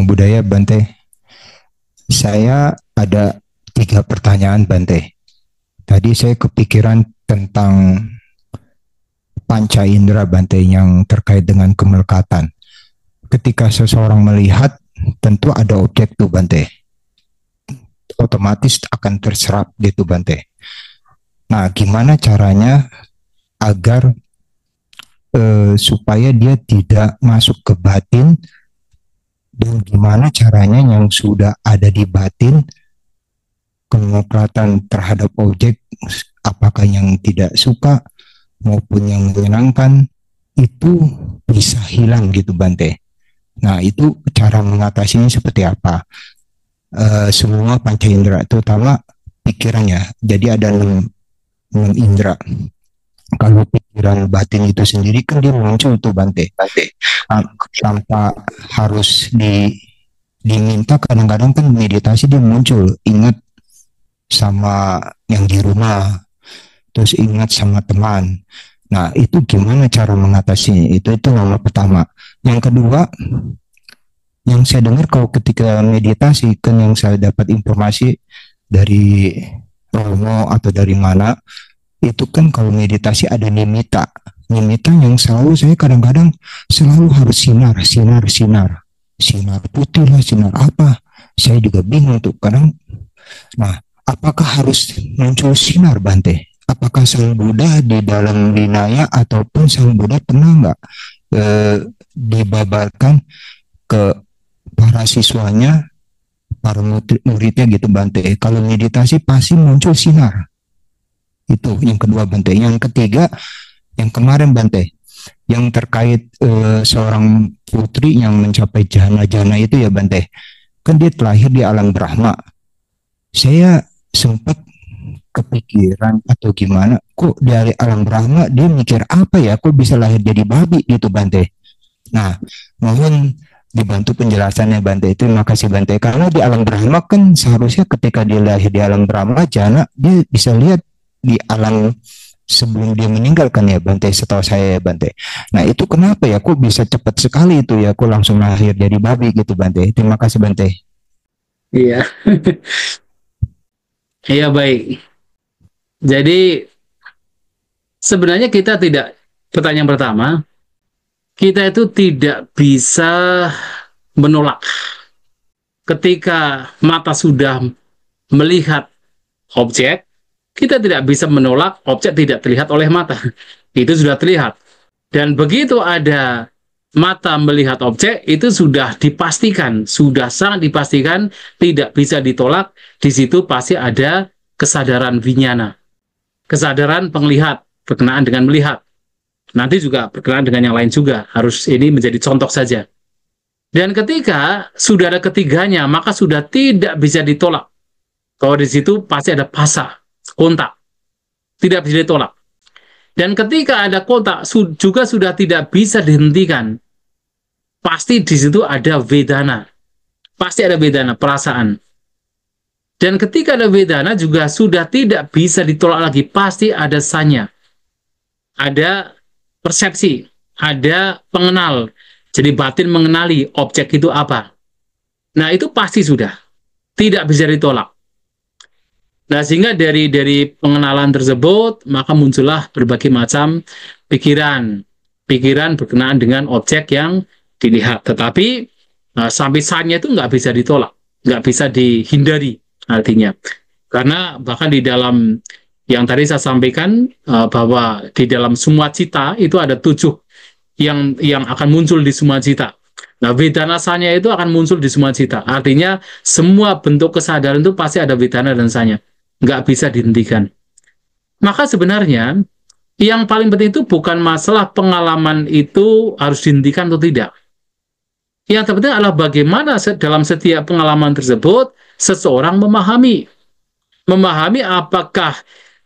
Namo Buddhaya Bante. Saya ada 3 pertanyaan Bante. Tadi saya kepikiran tentang panca indera Bante yang terkait dengan kemelekatan. Ketika seseorang melihat, tentu ada objek tuh Bante. Otomatis akan terserap gitu Bante. Nah, gimana caranya agar supaya dia tidak masuk ke batin, dan gimana caranya yang sudah ada di batin, kemelekatan terhadap objek, apakah yang tidak suka maupun yang menyenangkan, itu bisa hilang gitu Bante. Nah, itu cara mengatasinya seperti apa? Semua panca indera, terutama pikirannya. Jadi ada 6 indera. Kalau pikiran batin itu sendiri kan dia muncul tuh Bante. Tanpa harus diminta, kadang-kadang kan meditasi dia muncul, ingat sama yang di rumah, terus ingat sama teman. Nah, itu gimana cara mengatasinya? Itu nomor pertama. Yang kedua, yang saya dengar kalau ketika meditasi, kan yang saya dapat informasi dari Romo atau dari mana, itu kan kalau meditasi ada nimitta. Nimitta yang selalu saya kadang-kadang selalu harus sinar. Sinar putih lah, sinar apa. Saya juga bingung tuh kadang. Nah, apakah harus muncul sinar Bante? Apakah Sang Buddha di dalam Vinaya ataupun Sang Buddha pernah nggak dibabarkan ke para siswanya, para muridnya gitu Bante? Kalau meditasi pasti muncul sinar. Itu yang kedua Bante. Yang ketiga, yang kemarin Bante, yang terkait seorang putri yang mencapai jana-jana itu ya Bante. Kan dia terlahir di alam Brahma. Saya sempat kepikiran atau gimana, kok dari alam Brahma dia mikir apa ya, kok bisa lahir jadi babi gitu Bante. Nah, mohon dibantu penjelasannya Bante. Terima kasih Bante. Karena di alam Brahma kan seharusnya ketika dia lahir di alam Brahma, jana, dia bisa lihat di alam sebelum dia meninggalkan ya Bante, setahu saya ya Bante. Nah, itu kenapa ya kok bisa cepat sekali itu ya, kok langsung lahir jadi babi gitu Bante. Terima kasih Bante. Iya. Iya, baik. Jadi sebenarnya kita tidak, pertanyaan pertama, kita itu tidak bisa menolak ketika mata sudah melihat objek. Kita tidak bisa menolak objek tidak terlihat oleh mata. Itu sudah terlihat. Dan begitu ada mata melihat objek, itu sudah dipastikan, sudah sangat dipastikan, tidak bisa ditolak. Di situ pasti ada kesadaran vinyana, kesadaran penglihat, berkenaan dengan melihat. Nanti juga berkenaan dengan yang lain juga. Harus ini menjadi contoh saja. Dan ketika sudah ada ketiganya, maka sudah tidak bisa ditolak. Kalau di situ pasti ada phasa, kontak, tidak bisa ditolak. Dan ketika ada kontak juga sudah tidak bisa dihentikan. Pasti di situ ada vedana, pasti ada vedana, perasaan. Dan ketika ada vedana juga sudah tidak bisa ditolak lagi, pasti ada sanya, ada persepsi, ada pengenal. Jadi batin mengenali objek itu apa. Nah, itu pasti sudah tidak bisa ditolak. Nah, sehingga dari pengenalan tersebut, maka muncullah berbagai macam pikiran berkenaan dengan objek yang dilihat. Tetapi sampai saatnya itu nggak bisa ditolak, nggak bisa dihindari artinya. Karena bahkan di dalam yang tadi saya sampaikan, bahwa di dalam semua cita itu ada 7 yang akan muncul di semua cita. Nah, vedana sanya itu akan muncul di semua cita. Artinya semua bentuk kesadaran itu pasti ada vedana dan sanya. Nggak bisa dihentikan. Maka sebenarnya yang paling penting itu bukan masalah pengalaman itu harus dihentikan atau tidak. Yang terpenting adalah bagaimana dalam setiap pengalaman tersebut seseorang memahami apakah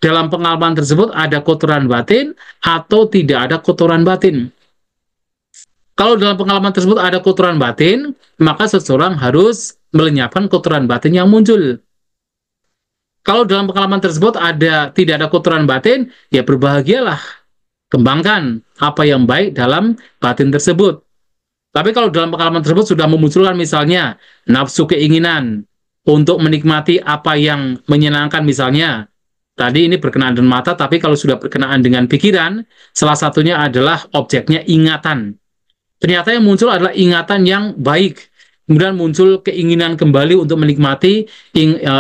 dalam pengalaman tersebut ada kotoran batin atau tidak ada kotoran batin. Kalau dalam pengalaman tersebut ada kotoran batin, maka seseorang harus melenyapkan kotoran batin yang muncul. Kalau dalam pengalaman tersebut tidak ada kotoran batin, ya berbahagialah. Kembangkan apa yang baik dalam batin tersebut. Tapi kalau dalam pengalaman tersebut sudah memunculkan misalnya nafsu keinginan untuk menikmati apa yang menyenangkan misalnya, tadi ini berkenaan dengan mata, tapi kalau sudah berkenaan dengan pikiran, salah satunya adalah objeknya ingatan. Ternyata yang muncul adalah ingatan yang baik. Kemudian muncul keinginan kembali untuk menikmati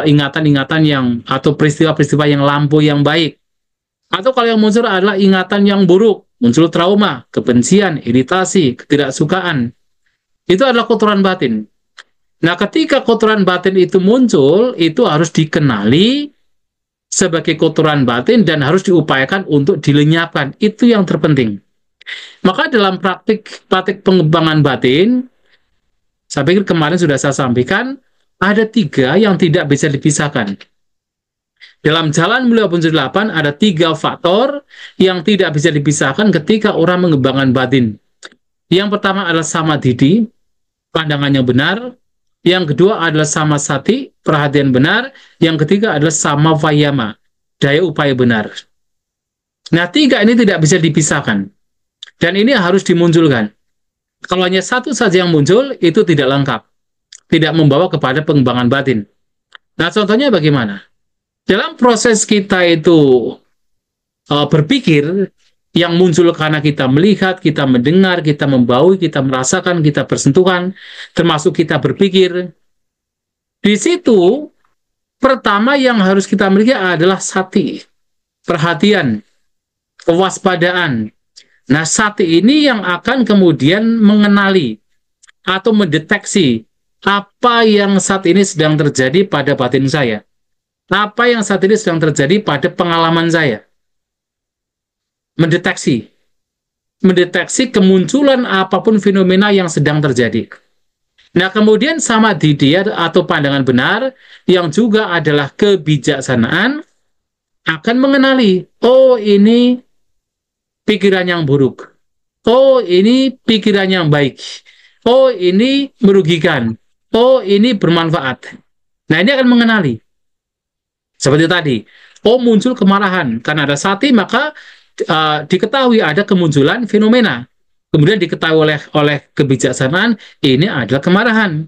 ingatan-ingatan yang atau peristiwa-peristiwa yang lampau yang baik. Atau kalau yang muncul adalah ingatan yang buruk, muncul trauma, kebencian, iritasi, ketidaksukaan. Itu adalah kotoran batin. Nah, ketika kotoran batin itu muncul, itu harus dikenali sebagai kotoran batin dan harus diupayakan untuk dilenyapkan. Itu yang terpenting. Maka dalam praktik pengembangan batin, saya pikir kemarin sudah saya sampaikan, ada 3 yang tidak bisa dipisahkan. Dalam jalan mulia punca 8 ada 3 faktor yang tidak bisa dipisahkan ketika orang mengembangkan batin. Yang pertama adalah samadhi, pandangan yang benar. Yang kedua adalah samasati, perhatian benar. Yang ketiga adalah samavayama, daya upaya benar. Nah, 3 ini tidak bisa dipisahkan. Dan ini harus dimunculkan. Kalau hanya satu saja yang muncul, itu tidak lengkap. Tidak membawa kepada pengembangan batin. Nah, contohnya bagaimana? Dalam proses kita itu berpikir, yang muncul karena kita melihat, kita mendengar, kita membaui, kita merasakan, kita bersentuhan, termasuk kita berpikir. Di situ, pertama yang harus kita miliki adalah sati, perhatian, kewaspadaan. Nah, sati ini yang akan kemudian mengenali atau mendeteksi apa yang saat ini sedang terjadi pada batin saya. Apa yang saat ini sedang terjadi pada pengalaman saya. Mendeteksi kemunculan apapun fenomena yang sedang terjadi. Nah, kemudian samadhi atau pandangan benar yang juga adalah kebijaksanaan akan mengenali, oh ini pikiran yang buruk, oh ini pikiran yang baik, oh ini merugikan, oh ini bermanfaat. Nah, ini akan mengenali. Seperti tadi, oh muncul kemarahan, karena ada sati maka diketahui ada kemunculan fenomena. Kemudian diketahui oleh kebijaksanaan, ini adalah kemarahan.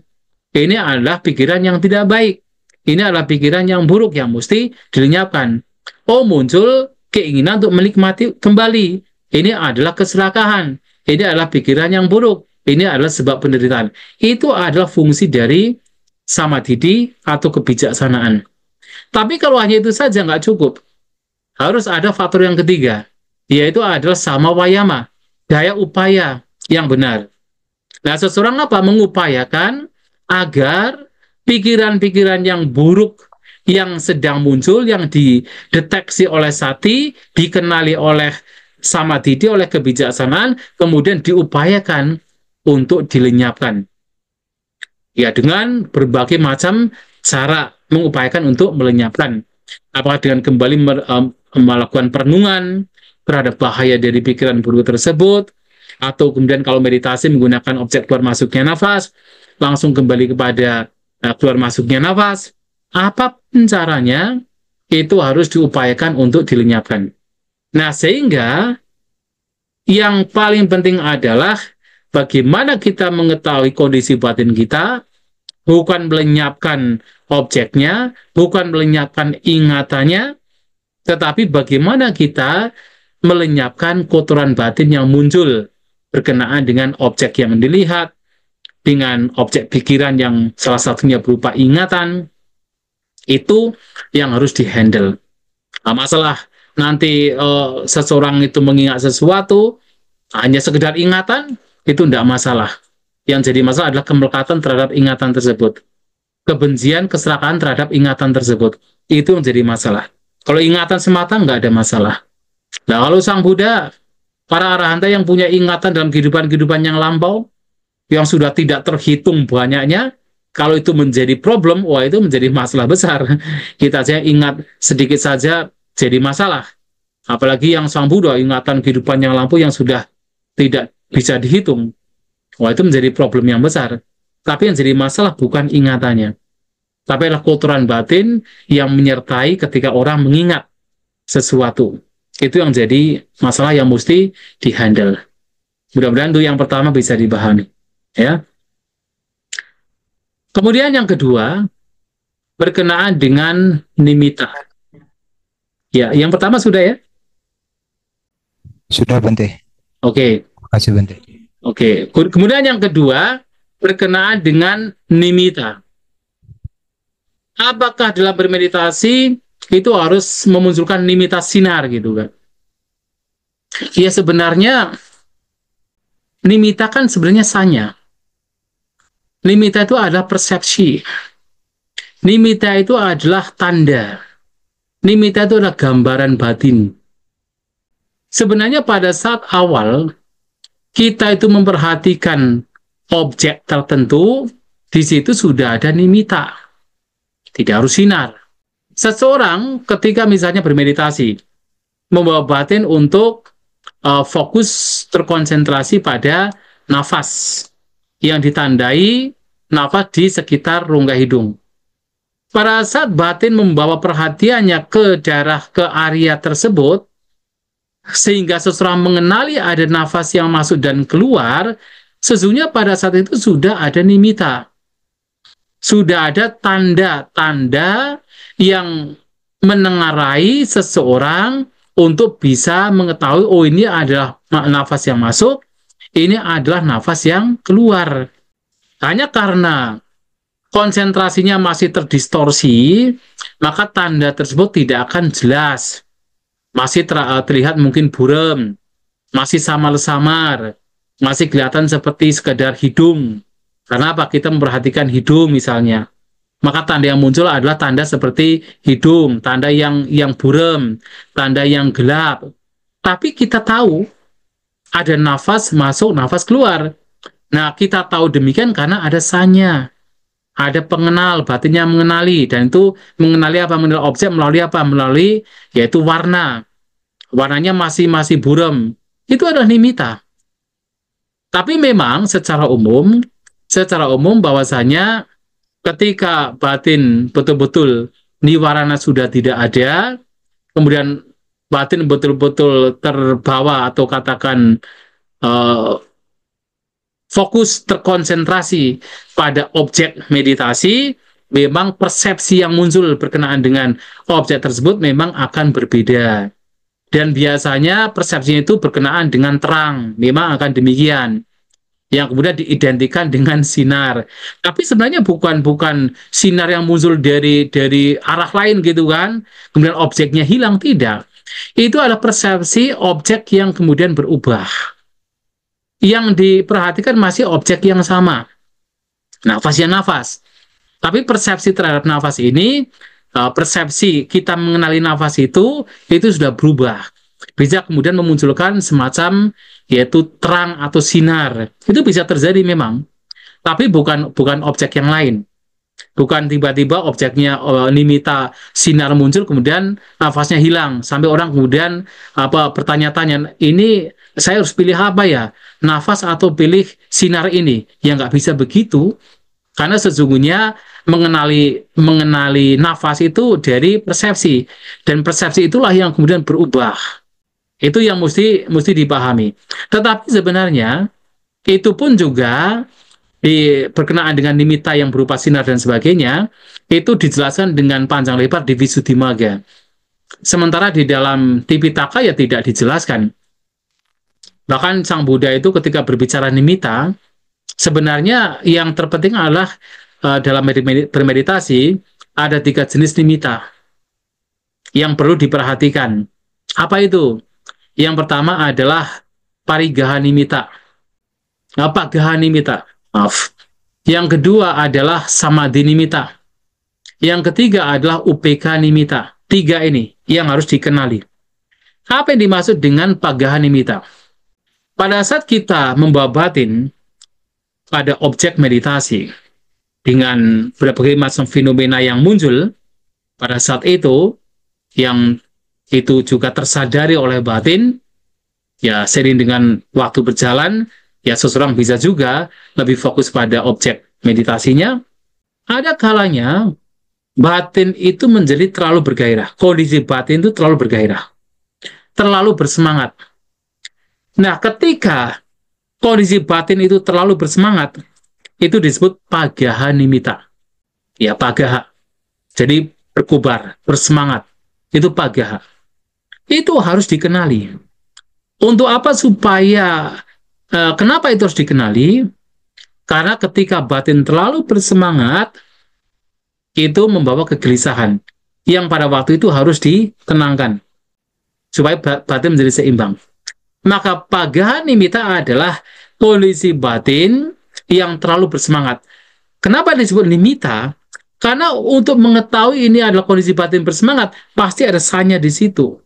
Ini adalah pikiran yang tidak baik. Ini adalah pikiran yang buruk yang mesti dilenyapkan. Oh muncul keinginan untuk menikmati kembali. Ini adalah keserakahan. Ini adalah pikiran yang buruk. Ini adalah sebab penderitaan. Itu adalah fungsi dari samadhi atau kebijaksanaan. Tapi kalau hanya itu saja nggak cukup. Harus ada faktor yang ketiga, yaitu adalah samavayama, daya upaya yang benar. Nah, seseorang apa? Mengupayakan agar pikiran-pikiran yang buruk yang sedang muncul, yang dideteksi oleh sati, dikenali oleh samadhi, oleh kebijaksanaan, kemudian diupayakan untuk dilenyapkan. Ya, dengan berbagai macam cara mengupayakan untuk melenyapkan. Apakah dengan kembali melakukan perenungan terhadap bahaya dari pikiran buruk tersebut, atau kemudian kalau meditasi menggunakan objek keluar masuknya nafas, langsung kembali kepada keluar masuknya nafas, apapun caranya, itu harus diupayakan untuk dilenyapkan. Nah, sehingga yang paling penting adalah bagaimana kita mengetahui kondisi batin kita, bukan melenyapkan objeknya, bukan melenyapkan ingatannya, tetapi bagaimana kita melenyapkan kotoran batin yang muncul berkenaan dengan objek yang dilihat, dengan objek pikiran yang salah satunya berupa ingatan. Itu yang harus dihandle. Nah, masalah nanti seseorang itu mengingat sesuatu, hanya sekedar ingatan, itu tidak masalah. Yang jadi masalah adalah kemelekatan terhadap ingatan tersebut. Kebencian, keserakahan terhadap ingatan tersebut. Itu yang jadi masalah. Kalau ingatan semata, nggak ada masalah. Nah, kalau Sang Buddha, para arahanta yang punya ingatan dalam kehidupan-kehidupan yang lampau, yang sudah tidak terhitung banyaknya, kalau itu menjadi problem, wah itu menjadi masalah besar. Kita saja ingat sedikit saja jadi masalah. Apalagi yang Sang Buddha, ingatan kehidupan yang lampau yang sudah tidak bisa dihitung. Wah, itu menjadi problem yang besar. Tapi yang jadi masalah bukan ingatannya, tapi adalah kotoran batin yang menyertai ketika orang mengingat sesuatu. Itu yang jadi masalah yang mesti dihandle. Mudah-mudahan itu yang pertama bisa dipahami. Ya. Kemudian yang kedua, berkenaan dengan nimitta. Ya, yang pertama sudah ya? Sudah Bante. Oke. Terima kasih Bante. Oke. Kemudian yang kedua, berkenaan dengan nimitta. Apakah dalam bermeditasi itu harus memunculkan nimitta sinar gitu kan? Ya sebenarnya nimitta kan sebenarnya sanya. Nimitta itu adalah persepsi. Nimitta itu adalah tanda. Nimitta itu adalah gambaran batin. Sebenarnya pada saat awal kita itu memperhatikan objek tertentu, di situ sudah ada nimitta. Tidak harus sinar. Seseorang ketika misalnya bermeditasi, membawa batin untuk fokus terkonsentrasi pada nafas yang ditandai nafas di sekitar rongga hidung. Pada saat batin membawa perhatiannya ke daerah, ke area tersebut, sehingga seseorang mengenali ada nafas yang masuk dan keluar, sesungguhnya pada saat itu sudah ada nimitta. Sudah ada tanda-tanda yang menengarai seseorang untuk bisa mengetahui, oh ini adalah nafas yang masuk, ini adalah nafas yang keluar. Hanya karena konsentrasinya masih terdistorsi, maka tanda tersebut tidak akan jelas. Masih terlihat mungkin buram, masih samar-samar, masih kelihatan seperti sekedar hidung. Karena apa? Kita memperhatikan hidung misalnya. Maka tanda yang muncul adalah tanda seperti hidung, tanda yang buram, tanda yang gelap. Tapi kita tahu ada nafas masuk, nafas keluar. Nah, kita tahu demikian karena ada sanya. Ada pengenal, batinnya mengenali, dan itu mengenali apa? Mengenali objek melalui apa? Melalui yaitu warna. Warnanya masih buram. Itu adalah nimitta. Tapi memang secara umum bahwasanya ketika batin betul-betul niwarana sudah tidak ada, kemudian batin betul-betul terbawa atau katakan fokus terkonsentrasi pada objek meditasi, memang persepsi yang muncul berkenaan dengan objek tersebut memang akan berbeda. Dan biasanya persepsinya itu berkenaan dengan terang, memang akan demikian. Yang kemudian diidentikan dengan sinar. Tapi sebenarnya bukan sinar yang muncul dari arah lain gitu kan. Kemudian objeknya hilang, tidak. Itu adalah persepsi objek yang kemudian berubah. Yang diperhatikan masih objek yang sama. Nafas ya nafas. Tapi persepsi terhadap nafas ini, persepsi kita mengenali nafas itu sudah berubah. Bisa kemudian memunculkan semacam yaitu terang atau sinar. Itu bisa terjadi memang. Tapi bukan objek yang lain. Bukan tiba-tiba objeknya nimitta sinar muncul kemudian nafasnya hilang sampai orang kemudian bertanya-tanya, ini saya harus pilih apa ya, nafas atau pilih sinar ini? Ya nggak bisa begitu, karena sesungguhnya mengenali nafas itu dari persepsi, dan persepsi itulah yang kemudian berubah. Itu yang mesti dipahami. Tetapi sebenarnya itu pun juga berkenaan dengan nimitta yang berupa sinar dan sebagainya, itu dijelaskan dengan panjang lebar di Visuddhimagga. Sementara di dalam Tipitaka ya tidak dijelaskan. Bahkan Sang Buddha itu ketika berbicara nimitta, sebenarnya yang terpenting adalah dalam bermeditasi ada 3 jenis nimitta yang perlu diperhatikan. Apa itu? Yang pertama adalah parigaha nimitta. Apa gaha nimitta? Maaf. Yang kedua adalah samadhi nimitta. Yang ketiga adalah upeka nimitta. 3 ini yang harus dikenali. Apa yang dimaksud dengan pagaha nimitta? Pada saat kita membawa batin pada objek meditasi dengan berbagai macam fenomena yang muncul pada saat itu, yang itu juga tersadari oleh batin, ya seiring dengan waktu berjalan, ya seseorang bisa juga lebih fokus pada objek meditasinya. Ada kalanya batin itu menjadi terlalu bergairah. Kondisi batin itu terlalu bergairah, terlalu bersemangat. Nah, ketika kondisi batin itu terlalu bersemangat, itu disebut pagaha nimitta. Ya, pagaha. Jadi berkobar, bersemangat. Itu pagaha. Itu harus dikenali. Untuk apa supaya, kenapa itu harus dikenali? Karena ketika batin terlalu bersemangat, itu membawa kegelisahan. Yang pada waktu itu harus ditenangkan. Supaya batin menjadi seimbang. Maka pagaha nimitta adalah kondisi batin yang terlalu bersemangat. Kenapa disebut nimitta? Karena untuk mengetahui ini adalah kondisi batin bersemangat, pasti ada sanya di situ.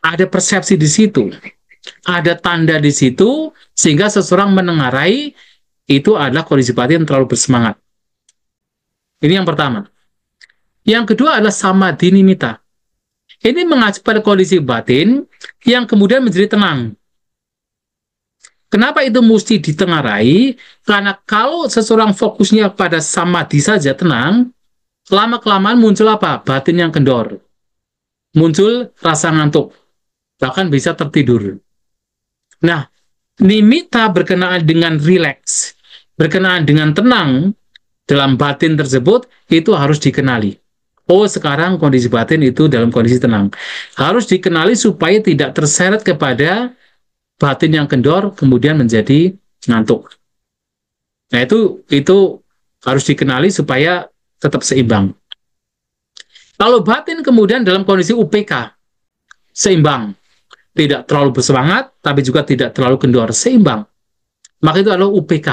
Ada persepsi di situ. Ada tanda di situ, sehingga seseorang menengarai itu adalah kondisi batin terlalu bersemangat. Ini yang pertama. Yang kedua adalah samadhi nimitta. Ini mengacu pada kondisi batin yang kemudian menjadi tenang. Kenapa itu mesti ditengarai? Karena kalau seseorang fokusnya pada samadhi saja tenang, lama-kelamaan muncul apa? Batin yang kendor. Muncul rasa ngantuk. Bahkan bisa tertidur. Nah, nimitta berkenaan dengan rileks, berkenaan dengan tenang dalam batin tersebut, itu harus dikenali. Oh, sekarang kondisi batin itu dalam kondisi tenang. Harus dikenali supaya tidak terseret kepada batin yang kendor, kemudian menjadi ngantuk. Nah, itu harus dikenali supaya tetap seimbang. Kalau batin kemudian dalam kondisi UPK, seimbang. Tidak terlalu bersemangat, tapi juga tidak terlalu kendor, seimbang. Maka itu adalah UPK.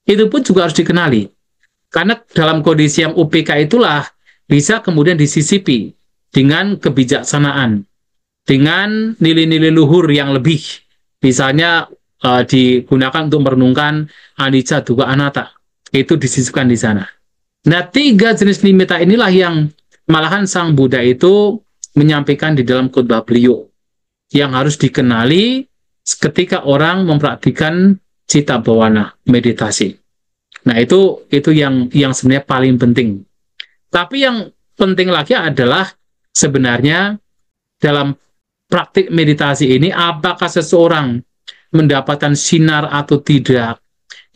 Itu pun juga harus dikenali. Karena dalam kondisi yang UPK itulah bisa kemudian disisipi dengan kebijaksanaan, dengan nilai-nilai luhur yang lebih. Misalnya digunakan untuk merenungkan anicca dukkha anatta. Itu disisipkan di sana. Nah, 3 jenis nimitta inilah yang malahan Sang Buddha itu menyampaikan di dalam khotbah beliau, yang harus dikenali ketika orang mempraktikkan citta bawana, meditasi. Nah, itu yang sebenarnya paling penting. Tapi yang penting lagi adalah sebenarnya dalam praktik meditasi ini, apakah seseorang mendapatkan sinar atau tidak.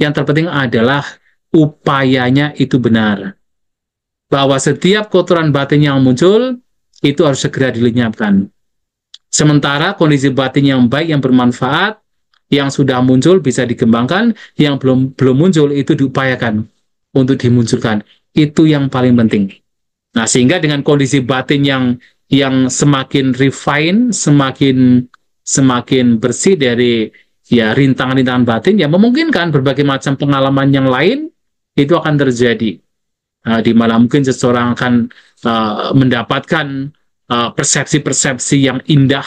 Yang terpenting adalah upayanya itu benar. Bahwa setiap kotoran batin yang muncul, itu harus segera dilenyapkan. Sementara kondisi batin yang baik, yang bermanfaat, yang sudah muncul bisa dikembangkan, yang belum muncul itu diupayakan untuk dimunculkan. Itu yang paling penting. Nah, sehingga dengan kondisi batin yang semakin refine, semakin bersih dari ya rintangan-rintangan batin, yang memungkinkan berbagai macam pengalaman yang lain itu akan terjadi. Di mana mungkin seseorang akan mendapatkan persepsi-persepsi yang indah,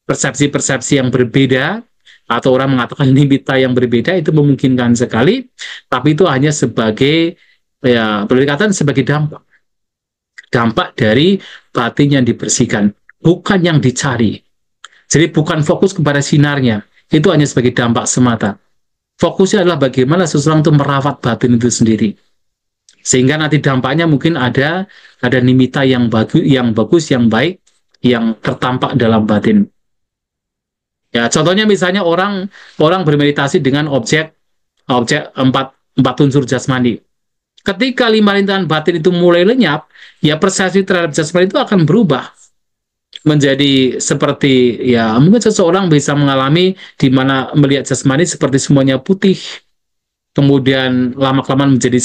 persepsi-persepsi yang berbeda, atau orang mengatakan nimitta yang berbeda, itu memungkinkan sekali, tapi itu hanya sebagai, ya boleh dikatakan sebagai dampak dari batin yang dibersihkan, bukan yang dicari. Jadi bukan fokus kepada sinarnya, itu hanya sebagai dampak semata. Fokusnya adalah bagaimana seseorang itu merawat batin itu sendiri. Sehingga nanti dampaknya mungkin ada nimitta yang bagus, yang baik, yang tertampak dalam batin. Ya, contohnya misalnya orang bermeditasi dengan objek empat unsur jasmani. Ketika 5 rintangan batin itu mulai lenyap, ya persepsi terhadap jasmani itu akan berubah menjadi seperti, ya mungkin seseorang bisa mengalami di mana melihat jasmani seperti semuanya putih. Kemudian lama-kelamaan menjadi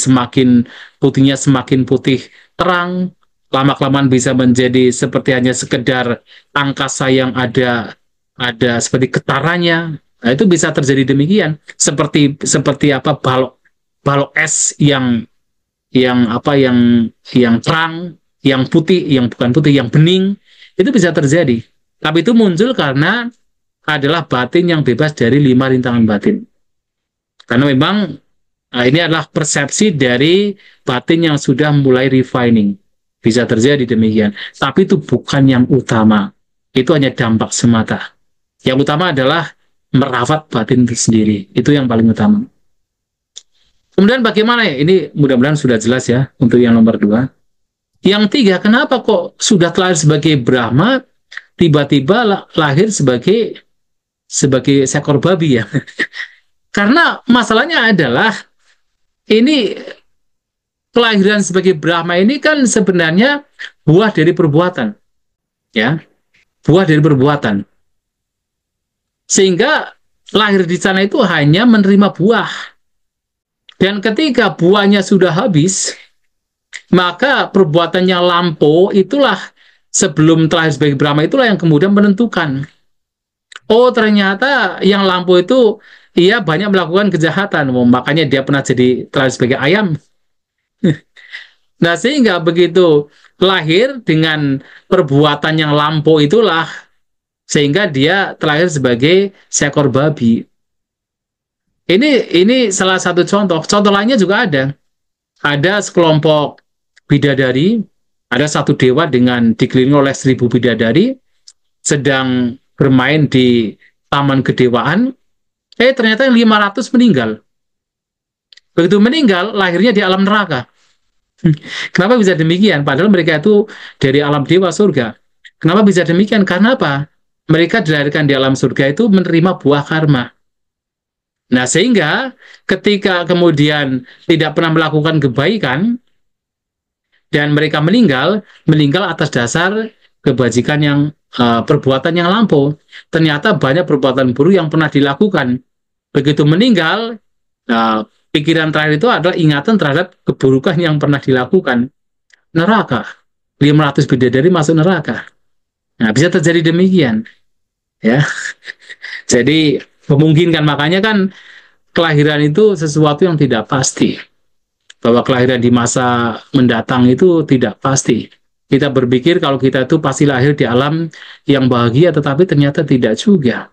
putihnya semakin putih terang, lama-kelamaan bisa menjadi seperti hanya sekedar angkasa yang ada seperti getarannya. Nah, itu bisa terjadi demikian. Seperti apa, balok es yang terang, yang putih, yang bukan putih, yang bening, itu bisa terjadi. Tapi itu muncul karena adalah batin yang bebas dari 5 rintangan batin. Karena memang ini adalah persepsi dari batin yang sudah mulai refining. Bisa terjadi demikian. Tapi itu bukan yang utama. Itu hanya dampak semata. Yang utama adalah merawat batin itu sendiri. Itu yang paling utama. Kemudian bagaimana ya? Ini mudah-mudahan sudah jelas ya untuk yang nomor 2. Yang 3, kenapa kok sudah lahir sebagai Brahma, tiba-tiba lahir sebagai seekor babi ya? Karena masalahnya adalah ini kelahiran sebagai Brahma ini kan sebenarnya buah dari perbuatan, ya, buah dari perbuatan. Sehingga lahir di sana itu hanya menerima buah. Dan ketika buahnya sudah habis, maka perbuatannya lampau itulah sebelum terlahir sebagai Brahma itulah yang kemudian menentukan. Oh, ternyata yang lampau itu ia banyak melakukan kejahatan, makanya dia pernah jadi terlahir sebagai ayam. Nah, sehingga begitu lahir dengan perbuatan yang lampau itulah, sehingga dia terlahir sebagai seekor babi. Ini salah satu contoh. Contoh lainnya juga ada. Ada sekelompok bidadari, ada satu dewa dengan dikelilingi oleh 1.000 bidadari, sedang bermain di taman kedewaan. Ternyata yang 500 meninggal. Begitu meninggal, lahirnya di alam neraka. Kenapa bisa demikian? Padahal mereka itu dari alam dewa surga. Kenapa bisa demikian? Karena apa? Mereka dilahirkan di alam surga itu menerima buah karma. Nah, sehingga ketika kemudian tidak pernah melakukan kebaikan dan mereka meninggal atas dasar kebajikan yang perbuatan yang lampau. Ternyata banyak perbuatan buruk yang pernah dilakukan. Begitu meninggal, pikiran terakhir itu adalah ingatan terhadap keburukan yang pernah dilakukan. Neraka. 500 bidadari masuk neraka. Nah, bisa terjadi demikian. Ya. Jadi memungkinkan, makanya kan kelahiran itu sesuatu yang tidak pasti. Bahwa kelahiran di masa mendatang itu tidak pasti. Kita berpikir kalau kita itu pasti lahir di alam yang bahagia, tetapi ternyata tidak juga.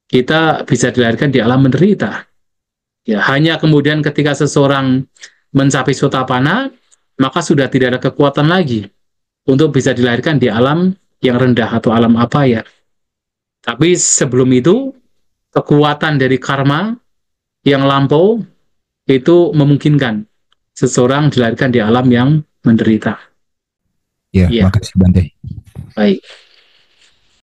Kita bisa dilahirkan di alam menderita. Ya, hanya kemudian ketika seseorang mencapai sotapana, maka sudah tidak ada kekuatan lagi untuk bisa dilahirkan di alam yang rendah atau alam apaya. Tapi sebelum itu, kekuatan dari karma yang lampau itu memungkinkan seseorang dilahirkan di alam yang menderita. Ya, Ya, makasih Bante. baik.